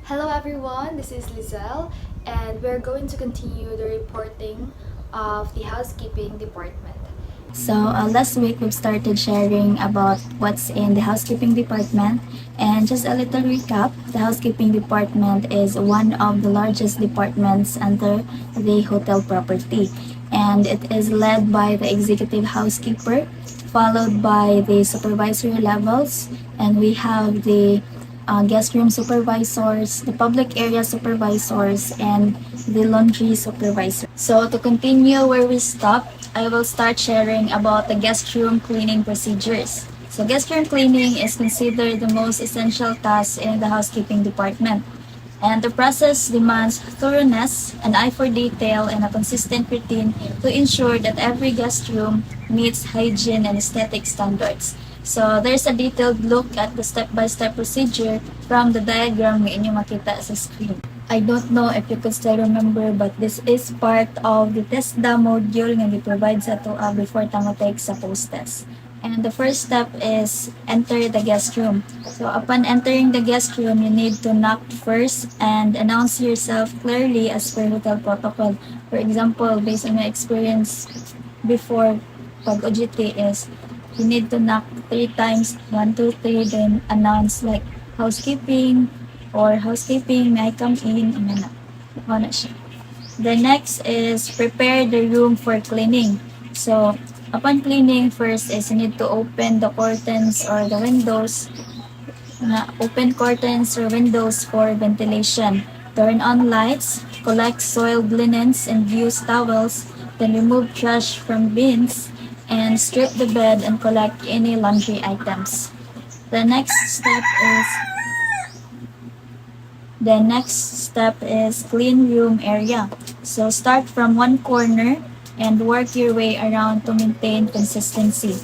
Hello everyone, this is Lizelle, and we're going to continue the reporting of the housekeeping department. So last week we've started sharing about what's in the housekeeping department, and just a little recap. The housekeeping department is one of the largest departments under the hotel property, and it is led by the executive housekeeper, followed by the supervisory levels, and we have the guest room supervisors, the public area supervisors, and the laundry supervisor. So to continue where we stopped, I will start sharing about the guest room cleaning procedures. So guest room cleaning is considered the most essential task in the housekeeping department. And the process demands thoroughness, an eye for detail, and a consistent routine to ensure that every guest room meets hygiene and aesthetic standards. So there's a detailed look at the step-by-step procedure from the diagram nga inyo makita sa screen. I don't know if you could still remember, but this is part of the TESDA module nga gi-provide sa to before tamo take sa post-test. And the first step is enter the guest room. So upon entering the guest room, you need to knock first and announce yourself clearly as per hotel protocol. For example, based on my experience before pag OJT is you need to knock 3 times, 1, 2, 3, then announce like housekeeping or housekeeping, may I come in, and na siya. The next is prepare the room for cleaning. So upon cleaning, first is you need to open the curtains or the windows. Open curtains or windows for ventilation. Turn on lights, collect soiled linens and used towels, then remove trash from bins, and strip the bed and collect any laundry items. The next step is clean room area. So start from one corner and work your way around to maintain consistency.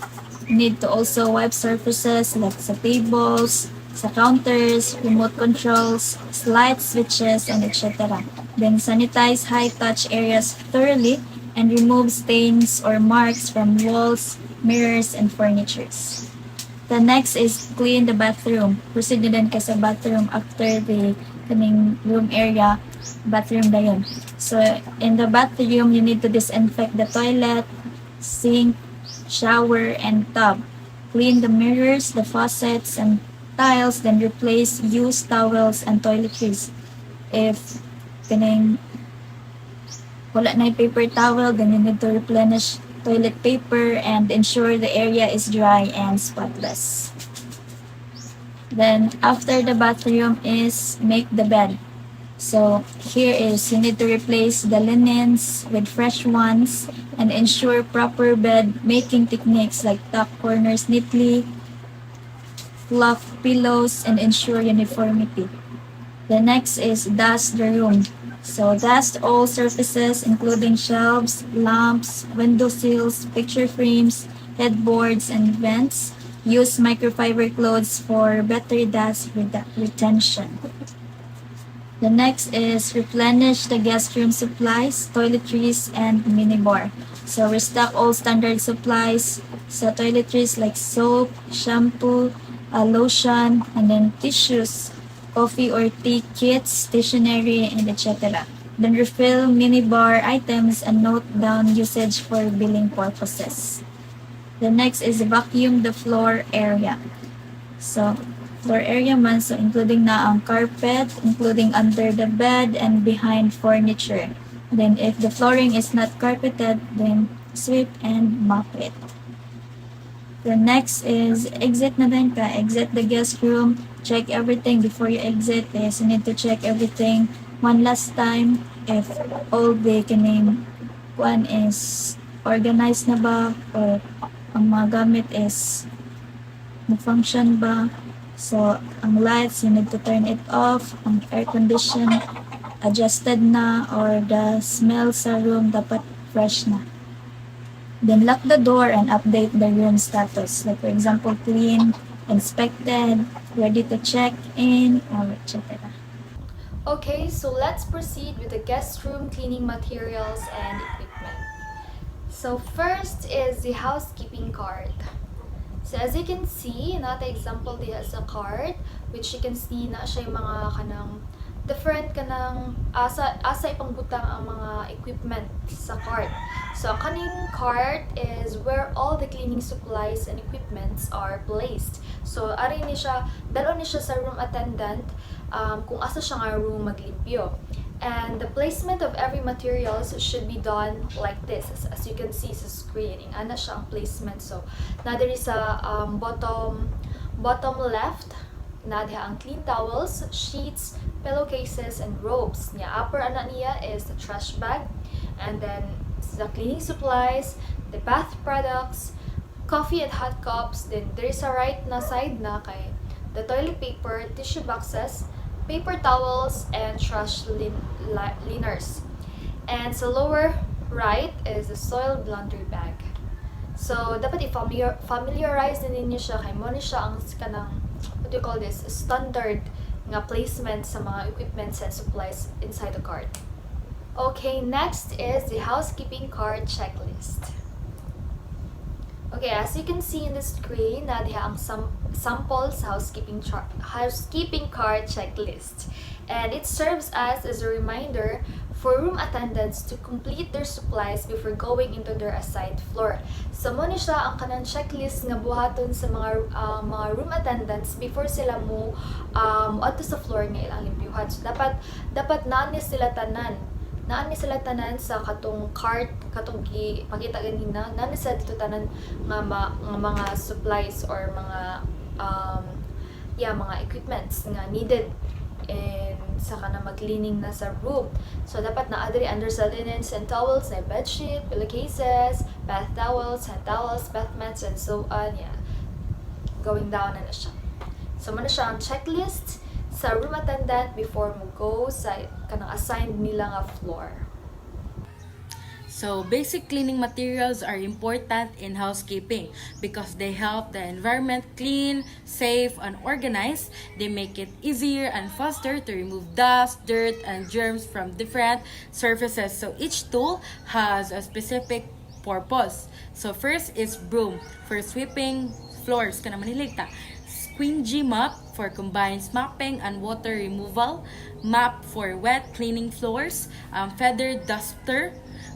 You need to also wipe surfaces like sa tables, sa counters, remote controls, light switches, and etc. Then sanitize high-touch areas thoroughly and remove stains or marks from walls, mirrors, and furnitures. The next is clean the bathroom. Proceed din ka sa bathroom after the room area, bathroom na yun. So, in the bathroom, you need to disinfect the toilet, sink, shower, and tub. Clean the mirrors, the faucets, and tiles, then replace used towels and toiletries. If wala na yung paper towel, then you need to replenish toilet paper and ensure the area is dry and spotless. Then, after the bathroom is make the bed. So, here is you need to replace the linens with fresh ones and ensure proper bed making techniques like tuck corners neatly, fluff pillows, and ensure uniformity. The next is dust the room. So dust all surfaces including shelves, lamps, window sills, picture frames, headboards, and vents. Use microfiber clothes for better dust retention. The next is replenish the guest room supplies, toiletries, and minibar. So restock all standard supplies sa toiletries like soap, shampoo, lotion, and then tissues, coffee or tea kits, stationery, and etc. Then refill minibar items and note down usage for billing purposes. The next is vacuum the floor area. So, floor area man, so including na ang carpet, including under the bed and behind furniture. Then if the flooring is not carpeted, then sweep and mop it. The next is exit na din ka. Exit the guest room. Check everything before you exit. Yes, you need to check everything one last time if all the one is organized na ba or ang mga gamit is na-function ba. So, ang lights, you need to turn it off. Ang air condition, adjusted na, or the smell sa room dapat fresh na. Then lock the door and update the room status. Like for example, clean, inspected, ready to check in, or etc. Okay, so let's proceed with the guest room cleaning materials and equipment. So first is the housekeeping card. So as you can see, nata example diha sa card, which you can see na siya yung mga kanang different ka ng asa ipangbutang ang mga equipment sa cart. So, kaning cart is where all the cleaning supplies and equipments are placed. So, ari ni siya, dalon ni siya sa room attendant kung asa siya nga room maglimpyo. And the placement of every materials should be done like this. As you can see sa screen, ana siya ang placement. So, nadiri sa bottom left, nadya ang clean towels, sheets, pillowcases, and robes. Nya upper ana niya is the trash bag, and then the cleaning supplies, the bath products, coffee and hot cups. Then there is a right na side na kay the toilet paper, tissue boxes, paper towels, and trash liners. And sa lower right is the soiled laundry bag. So dapat i-familiarize din ninyo siya kay mo ni siya ang kanang what do you call this, standard nga placement sa mga equipments and supplies inside the cart. Okay, next is the housekeeping cart checklist. Okay, as you can see in the screen, nadiha ang sample sa housekeeping cart checklist. And it serves us as a reminder for room attendants to complete their supplies before going into their assigned floor. So mo ni siya ang kanang checklist nga buhaton sa mga room attendants before sila mo adto sa floor nga ilang limpyuhan. So dapat naani sila tanan sa katong cart, katong pakita ganina, naani sila dito tanan nga mga supplies or mga mga equipments nga needed and sa kana mag-cleaning na sa room. So dapat na adri under sa linens and towels na bedsheet, pillowcases, bath towels, hand towels, bath mats, and so on. Yeah, going down na siya. So muna siya ang checklist sa room attendant before mo go sa kanang assigned nila nga floor. So, basic cleaning materials are important in housekeeping because they help the environment clean, safe, and organized. They make it easier and faster to remove dust, dirt, and germs from different surfaces. So, each tool has a specific purpose. So, first is broom for sweeping floors. Kana maniligta. Squeegee mop for combined mopping and water removal. Mop for wet cleaning floors. Feather duster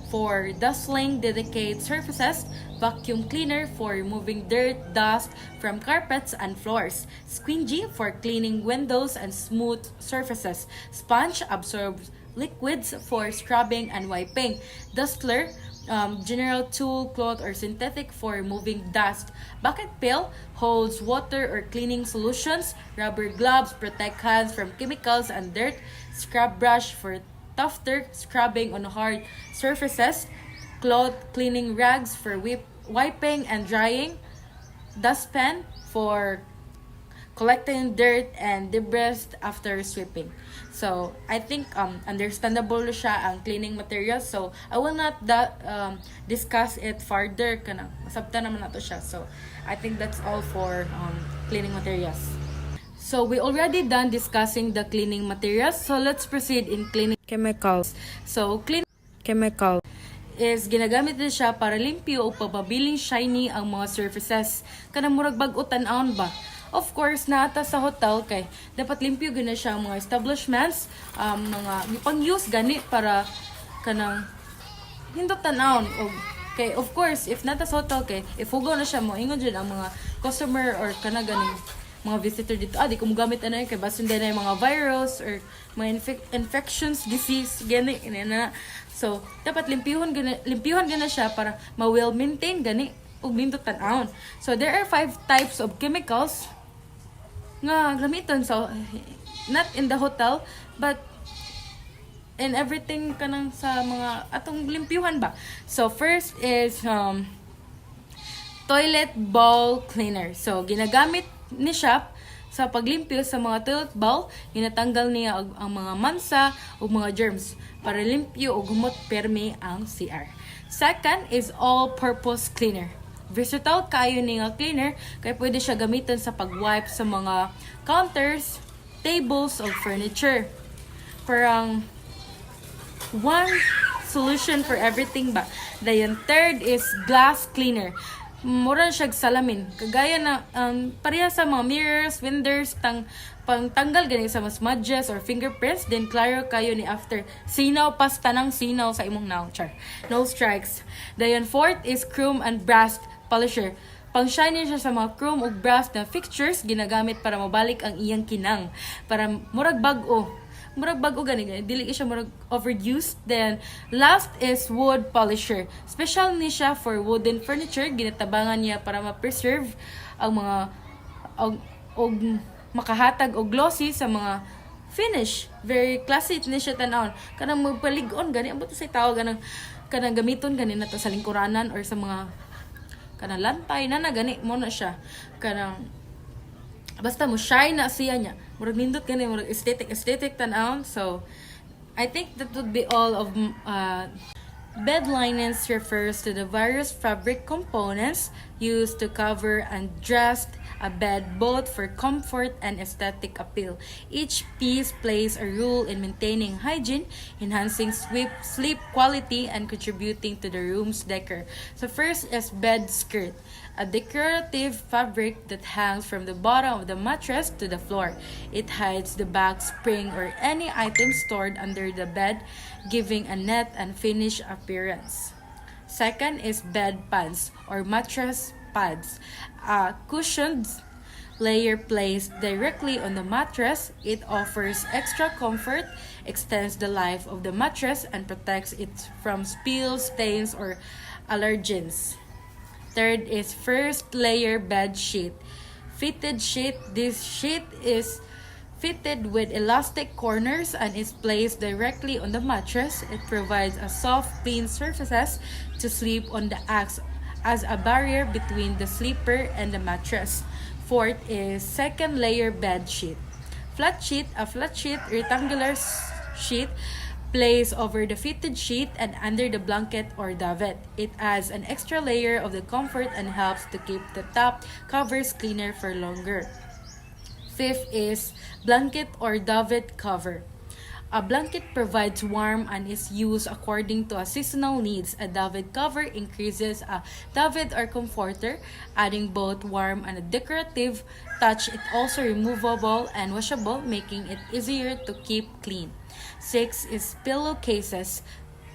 for dustling delicate surfaces, vacuum cleaner for removing dirt, dust from carpets and floors, squeegee for cleaning windows and smooth surfaces, sponge absorbs liquids for scrubbing and wiping, dustler, general tool, cloth, or synthetic for removing dust, bucket pail holds water or cleaning solutions, rubber gloves protect hands from chemicals and dirt, scrub brush for tufter scrubbing on hard surfaces, cloth cleaning rags for wiping and drying, dustpan for collecting dirt and debris after sweeping. So, I think understandable siya ang cleaning materials. So, I will not discuss it further. Sabta naman nato siya. So, I think that's all for cleaning materials. So, we already done discussing the cleaning materials. So, let's proceed in cleaning chemicals. So, cleaning chemical is ginagamit din siya para limpyo o pababiling shiny ang mga surfaces. Kanang murag bag-o tan-aon ba? Of course, naata sa hotel kay dapat limpyo gina siya ang mga establishments, mga gipang-use gani para kanang hindot tan-aon. Okay, of course, if nata sa hotel kay if hugaw na siya mo ingon jud ang mga customer or kana ganing mga visitor dito, di ko magamit na yun, kaya basin din na yung mga virus or mga infections, disease, gani, na. So, dapat limpyuhan gana siya para ma-well maintain, gani, ug nindot tan-aon. So, there are 5 types of chemicals nga gamiton. So, not in the hotel, but in everything kanang sa mga atong limpyuhan ba. So, first is toilet bowl cleaner. So, ginagamit ni siya sa paglimpyo sa mga toilet bowl, ginatanggal niya ang mga mansa o mga germs para limpyo o gumot permi ang CR. Second is all-purpose cleaner. Versatile kayo ni nga cleaner kaya pwede siya gamitin sa pag-wipe sa mga counters, tables, o furniture. Parang one solution for everything ba. Then third is glass cleaner. mura siya salamin. Kagaya na pareha sa mga mirrors, windows, pangtanggal gani sa smudges or fingerprints, then klaro kayo ni after sinaw pas tanang sinaw sa imong naw char. No strikes. Dayon fourth is chrome and brass polisher. Pang shiny siya sa mga chrome ug brass na fixtures ginagamit para mabalik ang iyang kinang para murag bag-o gani dili siya murag overused. Then last is wood polisher. Special ni siya for wooden furniture, ginatabangan niya para ma-preserve ang mga og makahatag og glossy sa mga finish. Very classy ni siya tan-awon, kanang magpalig-on gani ambot sa tawag kanang gamiton gani nato sa lingkuranan or sa mga kanang lantay na gani mo na siya kanang basta mo shine na siya niya. Murag nindot gani, murag aesthetic tan-aon. So, I think that would be all of bed linens refers to the various fabric components used to cover and dress a bed both for comfort and aesthetic appeal. Each piece plays a role in maintaining hygiene, enhancing sleep quality, and contributing to the room's decor. So first is bed skirt, a decorative fabric that hangs from the bottom of the mattress to the floor. It hides the back spring or any item stored under the bed, giving a net and finished appearance. Second is bed pads or mattress pads, a cushioned layer placed directly on the mattress. It offers extra comfort, extends the life of the mattress, and protects it from spills, stains, or allergens. Third is first layer bed sheet. Fitted sheet. This sheet is fitted with elastic corners and is placed directly on the mattress. It provides a soft, clean surfaces to sleep on the as a barrier between the sleeper and the mattress. Fourth is second layer bed sheet. Flat sheet, a flat sheet, rectangular sheet placed over the fitted sheet and under the blanket or duvet. It adds an extra layer of the comfort and helps to keep the top covers cleaner for longer. Fifth is blanket or duvet cover. A blanket provides warmth and is used according to a seasonal needs. A duvet cover increases a duvet or comforter, adding both warmth and a decorative touch. It also removable and washable, making it easier to keep clean. 6 is pillowcases.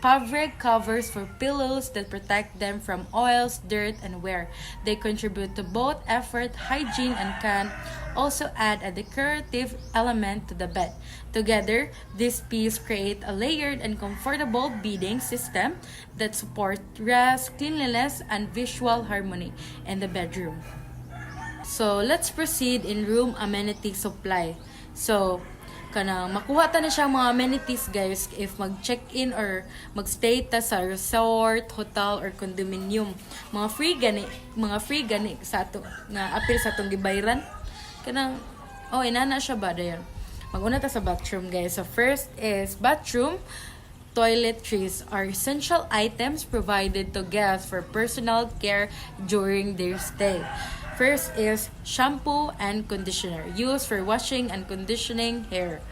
Fabric covers for pillows that protect them from oils, dirt, and wear. They contribute to both effort, hygiene, and can also add a decorative element to the bed. Together, these pieces create a layered and comfortable bedding system that supports rest, cleanliness, and visual harmony in the bedroom. So, let's proceed in room amenity supply. So, kanang makuha ta na siya mga amenities guys if mag-check-in or mag-stay ta sa resort, hotel, or condominium. Mga free gani sa ato nga apil sa atong gibayran. Kanang inana siya ba dayon. Mag-una ta sa bathroom guys. So first is bathroom. Toiletries are essential items provided to guests for personal care during their stay. First is shampoo and conditioner, used for washing and conditioning hair.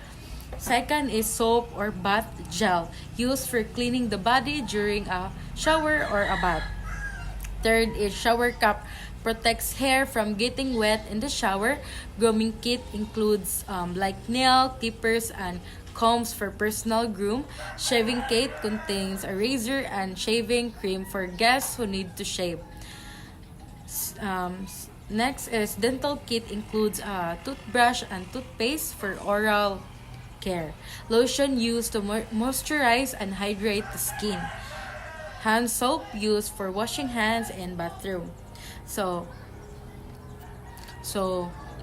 Second is soap or bath gel, used for cleaning the body during a shower or a bath. Third is shower cap, protects hair from getting wet in the shower. Grooming kit includes like nail clippers and combs for personal groom. Shaving kit contains a razor and shaving cream for guests who need to shave. Next is dental kit, includes a toothbrush and toothpaste for oral care. Lotion used to moisturize and hydrate the skin. Hand soap used for washing hands in bathroom. So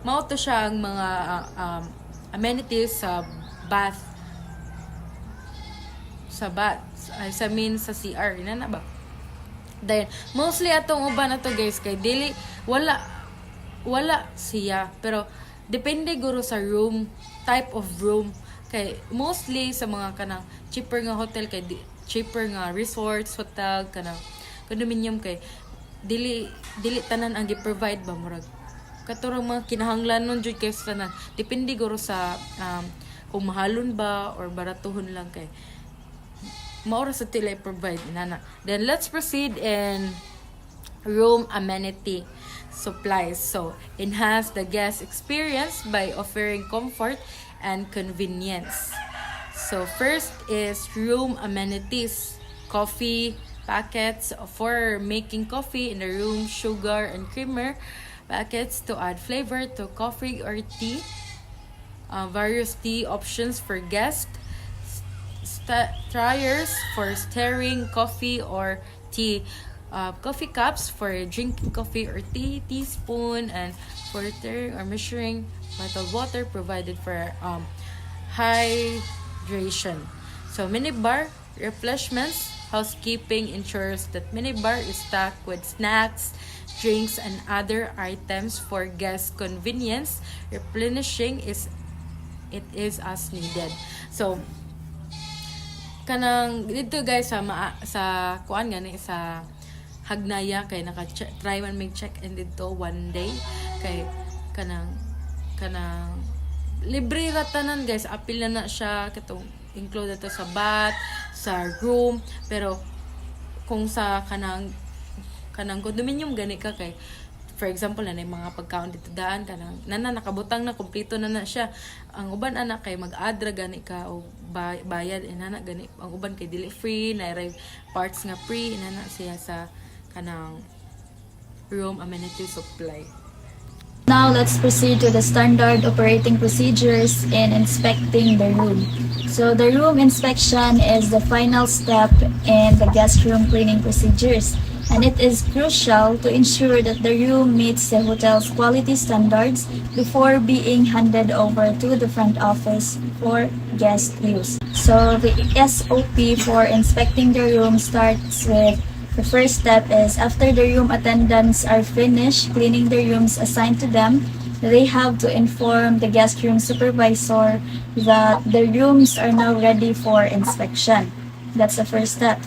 mao to siya ang mga amenities sa bath. Sa CR ina na ba? Then mostly atong uban na to guys kay dili wala siya, pero depende guro sa room, type of room. Kay mostly sa mga kanang cheaper nga hotel, kay cheaper nga resorts, hotel, kanang condominium, kay dili tanan ang gi-provide ba murag katurang mga kinahanglan nun jud kay tanan. Depende guro sa kung mahalon ba or baratuhon lang, kay maura sa tila i-provide inana. Then let's proceed in room amenity supplies. So, enhance the guest experience by offering comfort and convenience. So, first is room amenities. Coffee packets for making coffee in the room, sugar and creamer packets to add flavor to coffee or tea, various tea options for guests, dryers for stirring coffee or tea, coffee cups for drinking coffee or tea, teaspoon, and for stirring or measuring bottled water provided for hydration. So minibar refreshments. Housekeeping ensures that minibar is stocked with snacks, drinks, and other items for guest convenience. Replenishing it is as needed. So kanang dito guys sa kuan gani sa Hagnaya kay try man mig check in dito one day kay kanang libre ra tanan guys, apil na siya katong included to sa bath, sa room, pero kung sa kanang condominium gani ka kay for example na mga pagkaon dito daan kanang nakabutang na kompleto na siya, ang uban anak kay mag-adra gani ka o bayad inana gani, ang uban kay dili free na parts nga free inana siya sa kanang room amenity supply. Now let's proceed to the standard operating procedures in inspecting the room. So the room inspection is the final step in the guest room cleaning procedures, and it is crucial to ensure that the room meets the hotel's quality standards before being handed over to the front office for guest use. So the SOP for inspecting the room starts with the first step is after the room attendants are finished cleaning the rooms assigned to them, they have to inform the guest room supervisor that the rooms are now ready for inspection. That's the first step.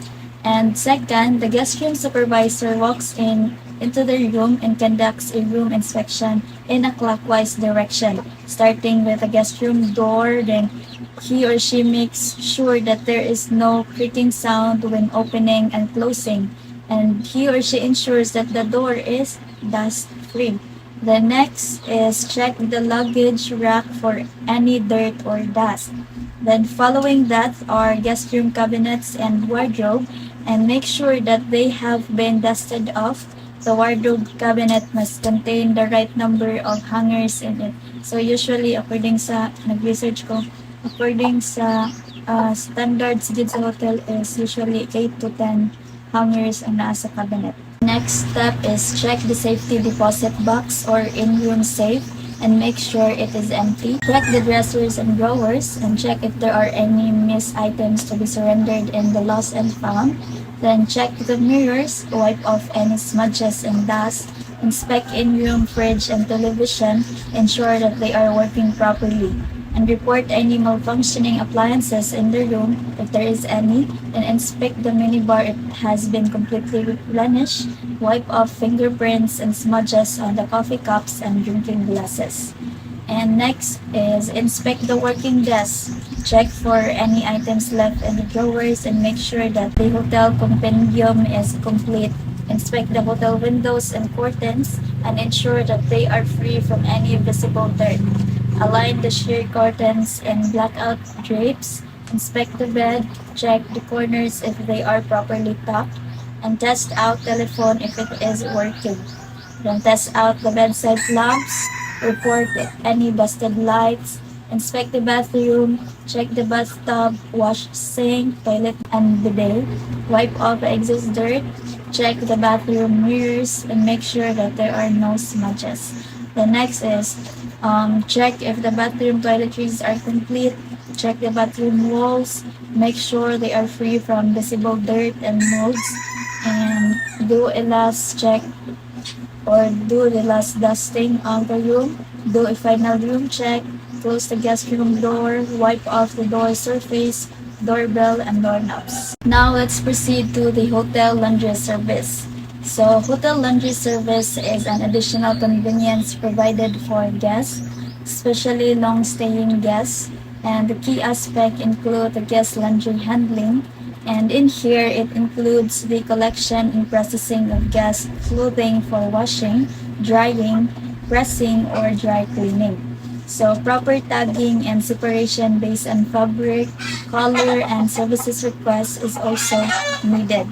And second, the guest room supervisor walks into the room and conducts a room inspection in a clockwise direction, starting with the guest room door. Then he or she makes sure that there is no creaking sound when opening and closing, and he or she ensures that the door is dust-free. The next is check the luggage rack for any dirt or dust. Then following that are guest room cabinets and wardrobe, and make sure that they have been dusted off. The wardrobe cabinet must contain the right number of hangers in it. So usually according sa nag-research ko, according sa standards dito sa hotel is usually 8 to 10 hangers ang nasa cabinet. Next step is check the safety deposit box or in-room safe and make sure it is empty. Check the dressers and drawers and check if there are any missed items to be surrendered in the lost and found. Then check the mirrors, wipe off any smudges and dust, inspect in-room fridge and television, ensure that they are working properly, and report any malfunctioning appliances in the room if there is any, and inspect the minibar if it has been completely replenished, wipe off fingerprints and smudges on the coffee cups and drinking glasses. And next is inspect the working desk. Check for any items left in the drawers and make sure that the hotel compendium is complete. Inspect the hotel windows and curtains and ensure that they are free from any visible dirt. Align the sheer curtains and blackout drapes. Inspect the bed. Check the corners if they are properly tucked. And test out telephone if it is working. Then test out the bedside lamps. Report any busted lights. Inspect the bathroom. Check the bathtub, wash sink, toilet, and bidet. Wipe off excess dirt. Check the bathroom mirrors and make sure that there are no smudges. The next is check if the bathroom toiletries are complete. Check the bathroom walls. Make sure they are free from visible dirt and molds. And do a last check or do the last dusting of the room. Do a final room check. Close the guest room door. Wipe off the door surface, doorbell, and doorknobs. Now let's proceed to the hotel laundry service. So hotel laundry service is an additional convenience provided for guests, especially long-staying guests, and the key aspect include the guest laundry handling, And in here, it includes the collection and processing of guest clothing for washing, drying, pressing, or dry cleaning. So proper tagging and separation based on fabric, color, and services requests is also needed.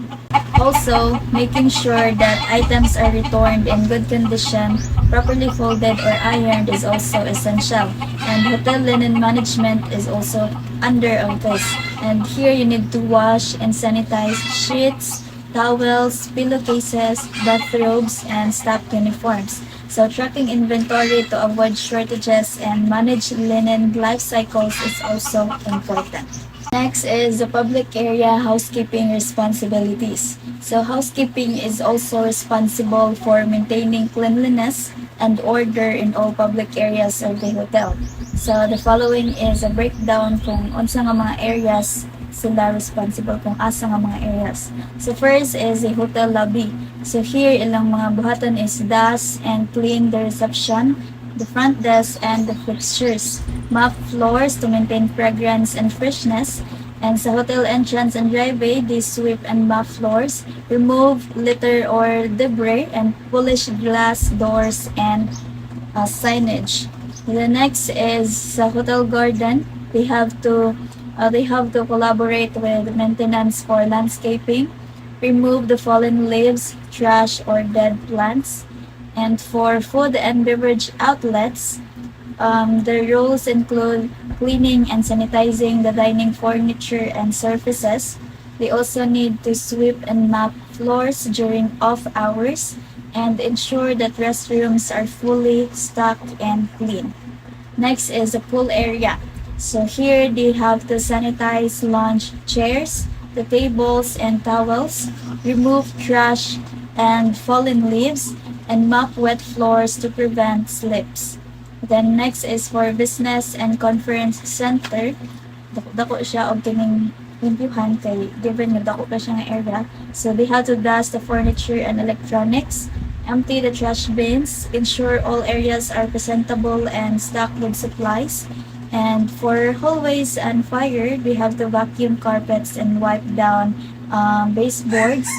Also, making sure that items are returned in good condition, properly folded or ironed is also essential. And hotel linen management is also under of this. And here you need to wash and sanitize sheets, towels, pillowcases, bathrobes, and staff uniforms. So tracking inventory to avoid shortages and manage linen life cycles is also important. Next is the public area housekeeping responsibilities. So housekeeping is also responsible for maintaining cleanliness and order in all public areas of the hotel. So the following is a breakdown kung unsa nga mga areas sila responsible kung asa nga mga areas. So first is the hotel lobby. So here ilang mga buhaton is dust and clean the reception, the front desk, and the fixtures. Mop floors to maintain fragrance and freshness. And sa hotel entrance and driveway, they sweep and mop floors, remove litter or debris, and polish glass doors and signage. The next is sa hotel garden. They have to collaborate with maintenance for landscaping, remove the fallen leaves, trash, or dead plants. And for food and beverage outlets, the roles include cleaning and sanitizing the dining furniture and surfaces. They also need to sweep and mop floors during off hours and ensure that restrooms are fully stocked and clean. Next is the pool area. So here they have to sanitize lounge chairs, the tables and towels, remove trash and fallen leaves, and mop wet floors to prevent slips. Then next is for business and conference center. Dako siya og kining impiuhan kay given nga dako pa siya nga area. So they have to dust the furniture and electronics, empty the trash bins, ensure all areas are presentable and stocked with supplies. And for hallways and fire, we have to vacuum carpets and wipe down baseboards.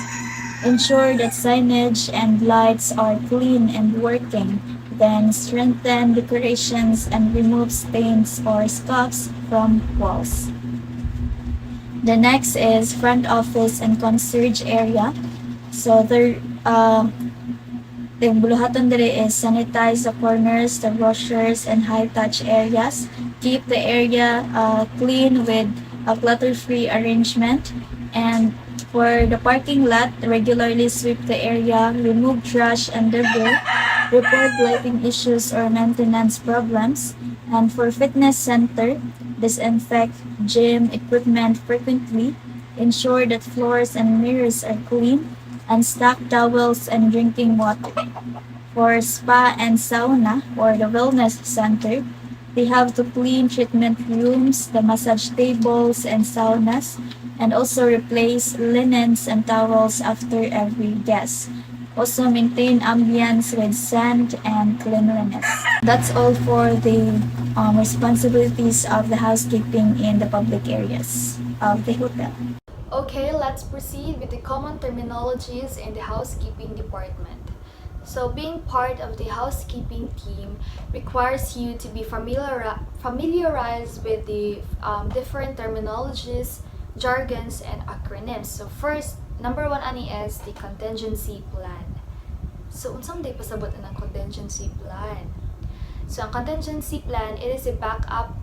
Ensure that signage and lights are clean and working. Then strengthen decorations and remove stains or scuffs from walls. The next is front office and concierge area. So the buluhaton diri is sanitize the corners, the brochures, and high-touch areas. Keep the area clean with a clutter-free arrangement. And for the parking lot, regularly sweep the area, remove trash and debris, report lighting issues or maintenance problems. And for fitness center, disinfect gym equipment frequently, ensure that floors and mirrors are clean, and stock towels and drinking water. For spa and sauna or the wellness center, they have to clean treatment rooms, the massage tables and saunas, and also replace linens and towels after every guest. Also maintain ambience with scent and cleanliness. That's all for the responsibilities of the housekeeping in the public areas of the hotel. Okay, let's proceed with the common terminologies in the housekeeping department. So being part of the housekeeping team requires you to be familiarized with the different terminologies, jargons, and acronyms. So first, number one ani is the contingency plan. So unsang day pasabot ang contingency plan? So ang contingency plan, it is a backup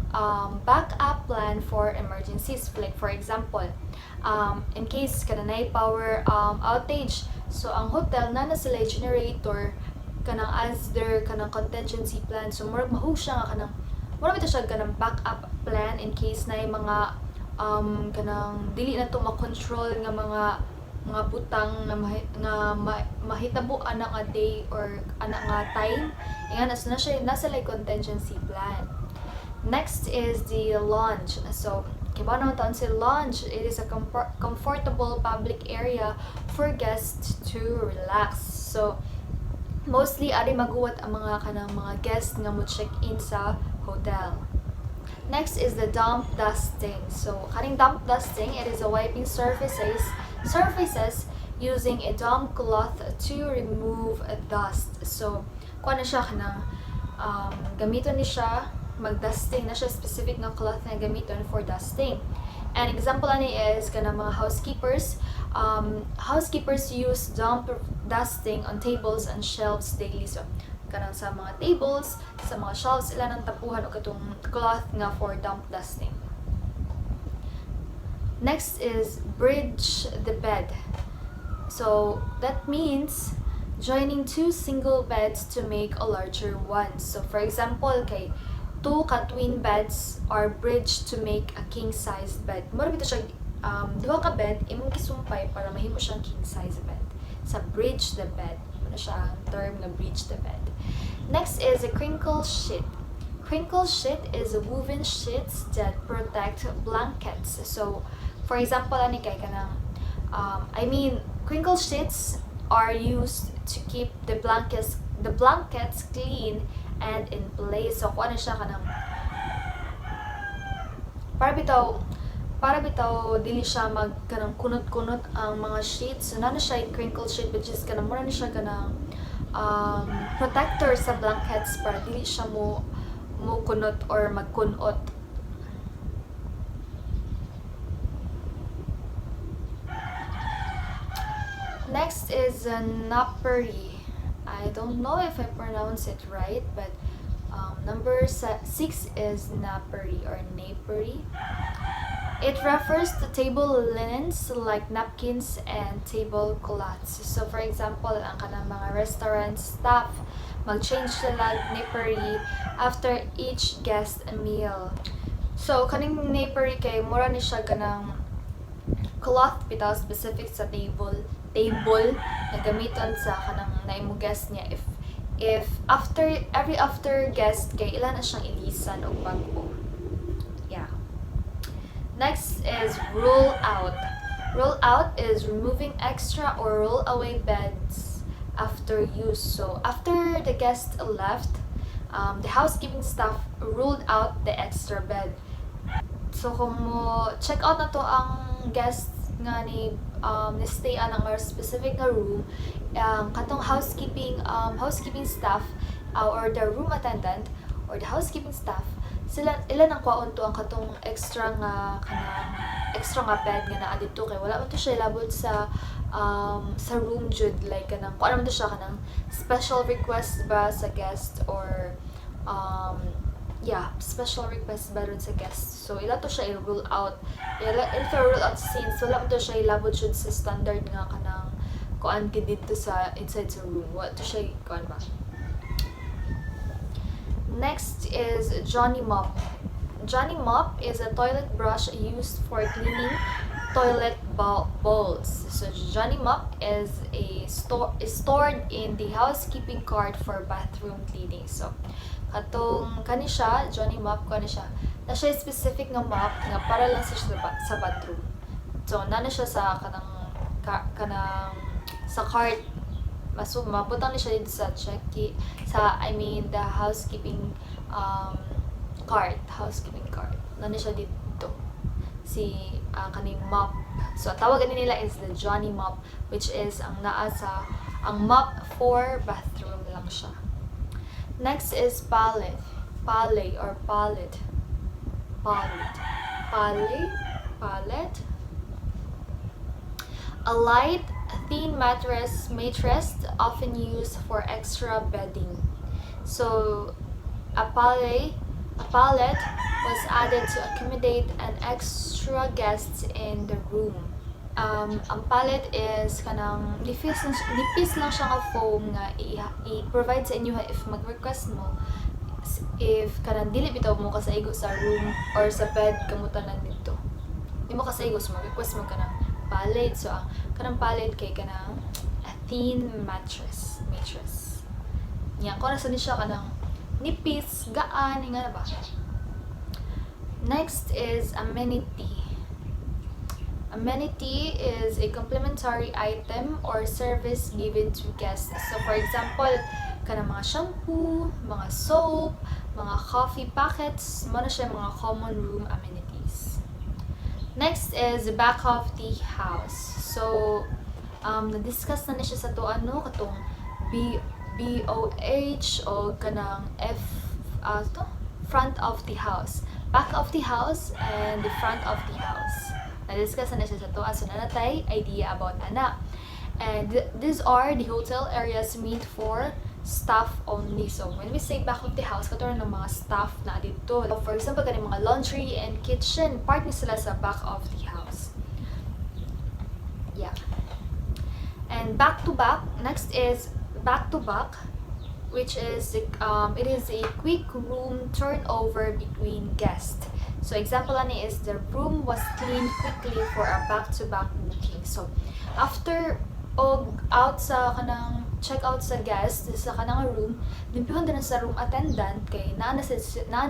plan for emergencies. Like for example, in case kananay power outage, so ang hotel na sila generator kanang as their kanang contingency plan. So murag mahug siya nga kanang murag ito siya kanang backup plan in case na mga kanang dili na to ma-control nga mga butang na mahitabo ana nga day or ana nga time. Nga nasa like contingency plan. Next is the lounge. So kiba naman taon si lounge, it is a comfortable public area for guests to relax. So mostly ari maguwat ang mga kanang mga guests nga mo check in sa hotel. Next is the damp dusting. So, kaning damp dusting, it is a wiping surfaces using a damp cloth to remove dust. So, kuha na siya kanang gamiton ni siya mag-dusting na siya specific na cloth na gamiton for dusting. An example ani is kanang mga housekeepers. Housekeepers use damp dusting on tables and shelves daily. So, kanang sa mga tables, sa mga shelves, ilan ang tapuhan o katong cloth nga for damp dusting. Next is bridge the bed. So that means joining two single beds to make a larger one. So for example, kay two ka-twin beds are bridged to make a king-size bed. Mura bito siya, duha ka bed, imong kisumpay para mahimo siyang king-size bed. Sa bridge the bed. Muna siya ang term na bridge the bed. Next is a crinkle sheet. Crinkle sheet is woven sheets that protect blankets. So, for example, ani kay kanang crinkle sheets are used to keep the blankets clean and in place. So, kung ano siya kanang para bitaw dili siya mag kanang kunot-kunot ang mga sheets. So, nana siya crinkle sheet which is kanang mura ni siya kanang protector sa blankets para dili siya mo kunot or magkunot. Next is a napery. I don't know if I pronounce it right, but number 6 is napery or napery. It refers to table linens like napkins and tablecloths. So for example, ang kanang mga restaurant staff mag-change sila napery after each guest meal. So kaning napery kay mura ni siya kanang cloth bitaw specific sa table na gamiton sa kanang naimo guest niya if after guest kay ilan na siyang ilisan og bag-o. Yeah. Next is roll out. Roll out is removing extra or roll away beds after use. So after the guest left, the housekeeping staff rolled out the extra bed. So kung mo check out na to ang guest nga ni stay ang our specific na room, katong housekeeping staff or the room attendant or the housekeeping staff, ilan ang kwaon to ang katong extra nga bed nga naa dito kay wala man to siya labot sa room jud like kanang kuan man to siya kanang special request ba sa guest or special request ba ron sa guest. So ila to siya i-rule out. Ila rule out since wala man to siya ilabot jud sa standard nga kanang kuan gid dito sa inside sa room. What to siya kuan ba? Next is Johnny Mop. Johnny Mop is a toilet brush used for cleaning toilet bowls. So Johnny Mop is stored in the housekeeping cart for bathroom cleaning. So katong kani siya, Johnny Mop kani siya. Na siya specific nga mop nga para lang sa bathroom. So nana siya sa kanang sa cart. Mabutang ni siya dito sa the housekeeping cart. Nani siya dito. Si kaning mop. So tawagan nila is the Johnny Mop, which is ang mop for bathroom lang siya. Next is pallet. A light, thin mattress often used for extra bedding. So a pallet was added to accommodate an extra guests in the room. Ang pallet is kanang nipis lang siya nga foam nga i-provide sa inyo if mag-request mo if kanang dili bitaw mo kasaigo sa room or sa bed kamutanan dito. Di mo kasaigo so mag-request mo kanang pallet. So kanang pallet kay kanang a thin mattress. Nya ko na sa ni siya kanang nipis, gaan, nga na ba? Next is amenity. Amenity is a complimentary item or service given to guests. So for example, kanang mga shampoo, mga soap, mga coffee packets, mo na siya mga common room amenities. Next is back of the house. So, na-discuss na siya sa to katong BOH o kanang front of the house. Back of the house and the front of the house. Na-discuss na siya sa to. So, nanatay idea about ana. And these are the hotel areas meant for staff only. So, when we say back of the house, katulad ng mga staff na dito. For example, kanang mga laundry and kitchen, part ni sila sa back of the house. Yeah. And back to back, next is back to back, which is it is a quick room turnover between guests. So, example ani is the room was cleaned quickly for a back-to-back booking. So, after out sa kanang check out sa guest sa kanang room, limpyuhan din sa room attendant kay naa na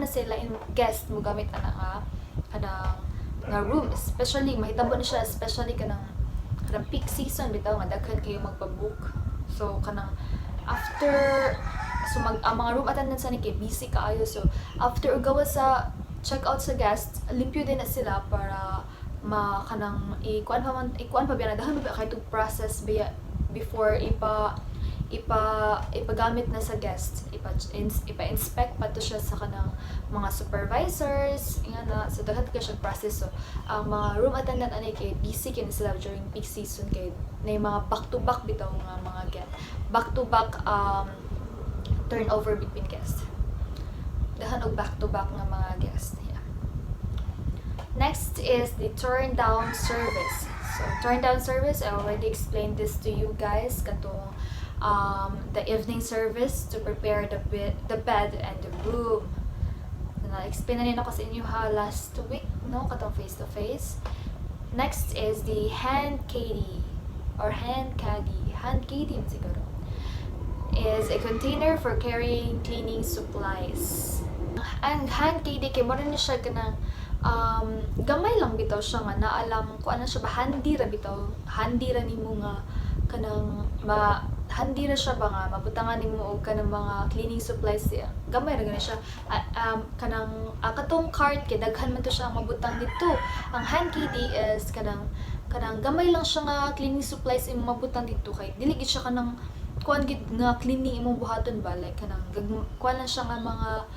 sila in guest mo gamit ana nga room, especially mahitabo na siya, especially kanang peak season bitaw nga daghan kayo magpa-book. So kanang after ang mga room attendants ni kay busy kaayo, so after ugawa sa check out sa guest, limpyo din na sila para kanang ikuan pa biya na dahon ba kay to process biya before ipagamit na sa guest, ipa-inspect pa to siya sa kanang mga supervisors nga na, so daghan ka siya process. So ang mga room attendant ani kay busy kay sila during peak season kay na mga back to back bitaw nga mga guest, back to back turnover between guests, daghan og back to back nga mga guests. Next is the turn down service. So turn down service, I already explained this to you guys katong the evening service to prepare the bed and the room. Na-explain na rin ako sa inyo last week, no? Katong face to face. Next is the hand caddy or hand caddy siguro. Is a container for carrying cleaning supplies. Ang hand caddy kay mo rin siya kanang gamay lang bitaw siya nga naalam ko ano siya ba, handy ra nimo nga kanang handy ra siya ba nga mabutangan nimo og kanang mga cleaning supplies siya, gamay ra gani siya. Kanang katong cart kay daghan man to siya ang mabutang dito. Ang hand caddy is kanang gamay lang siya nga cleaning supplies imong mabutang dito kay dili gid siya kanang kuan gid nga cleaning imong buhaton ba, like kanang kuan lang siya nga mga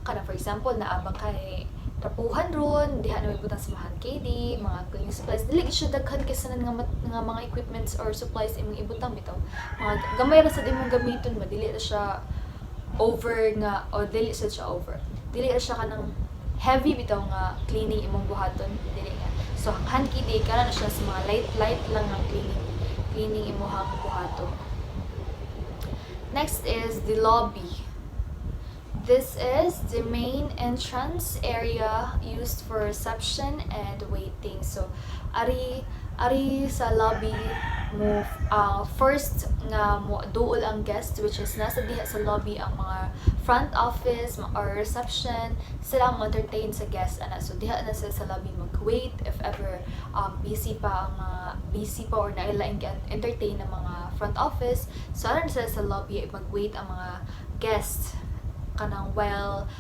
kanang for example naabang kay tapuhan ron, diha na may butang sa mga KD, mga cleaning supplies. Dili siya daghan kasanan nga mga equipments or supplies imong ibutang bitaw. Mga gamay ra sad imong gamiton ba, dili ra siya over nga o dili siya over. Dili ra siya kanang heavy bitaw nga cleaning imong buhaton, dili nga. So ang hand KD kana na siya sa mga light lang nga cleaning imong buhaton. Next is the lobby. This is the main entrance area used for reception and waiting. So, ari sa lobby mo first nga mo duol ang guest, which is nasa diha sa lobby ang mga front office or reception, sila ang entertain sa guest ana. So diha na sila sa lobby mag-wait if ever busy pa or nailaing entertain ng mga front office. So ana sila sa lobby mag-wait ang mga guests kanang while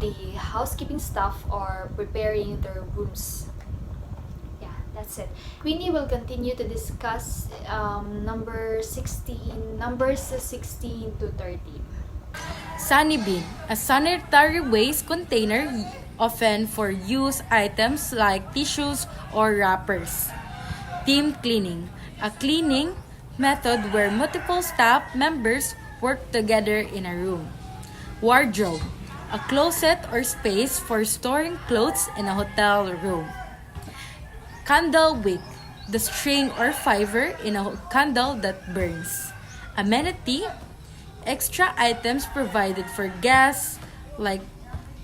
the housekeeping staff are preparing their rooms. Yeah, that's it. Queenie will continue to discuss numbers 16 to 13. Sunny bin, a sanitary waste container often for use items like tissues or wrappers. Team cleaning, a cleaning method where multiple staff members work together in a room. Wardrobe, a closet or space for storing clothes in a hotel room. Candle wick, the string or fiber in a candle that burns. Amenity, extra items provided for guests like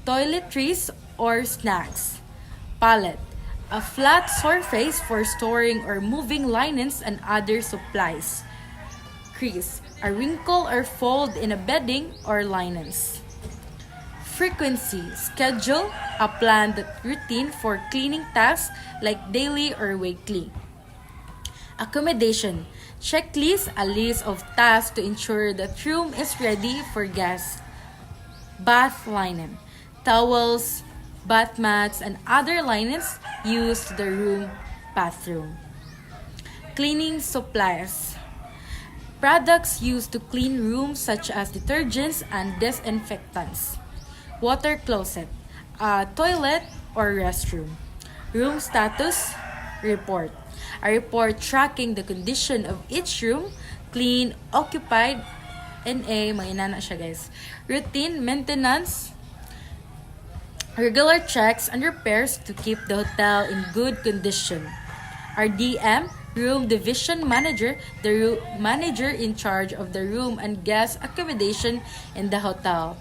toiletries or snacks. Pallet, a flat surface for storing or moving linens and other supplies. Crease, a wrinkle or fold in a bedding or linens. Frequency, schedule, a planned routine for cleaning tasks like daily or weekly. Accommodation. Checklist, a list of tasks to ensure that room is ready for guests. Bath linen. Towels, bath mats, and other linens used to the room bathroom. Cleaning supplies. Products used to clean rooms such as detergents and disinfectants. Water closet, a toilet or restroom. Room status report. A report tracking the condition of each room, clean, occupied, NA, mga inana siya guys. Routine maintenance, regular checks and repairs to keep the hotel in good condition. RDM, Room Division Manager, the manager in charge of the room and guest accommodation in the hotel.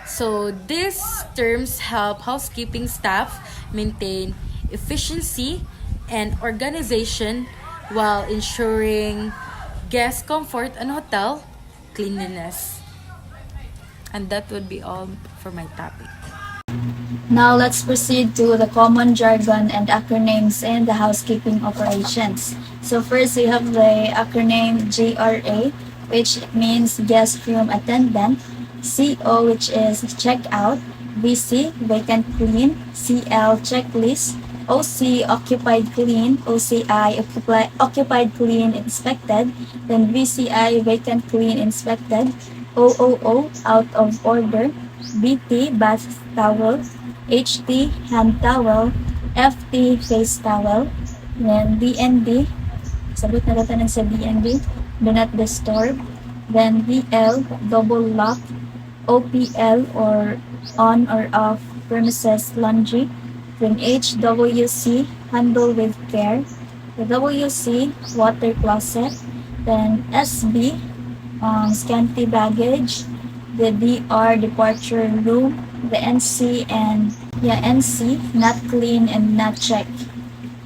So these terms help housekeeping staff maintain efficiency and organization while ensuring guest comfort and hotel cleanliness. And that would be all for my topic. Now let's proceed to the common jargon and acronyms in the housekeeping operations. So first we have the acronym GRA, which means guest room attendant, CO, which is checkout, VC, vacant clean, CL, checklist, OC, occupied clean, OCI, occupied clean, inspected, then VCI, vacant clean, inspected, OOO, out of order, BT, bath towel, HT, hand towel, FT, face towel, then DND, sabot na natin sa DND, do not disturb, then DL, double lock, OPL, or on or off premises laundry, then HWC, handle with care, the WC, water closet, then SB, scanty baggage, the DR, departure room, the NC, NC, not clean and not checked.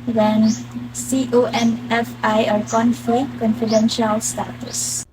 Then CONFI, or conflict, confidential status.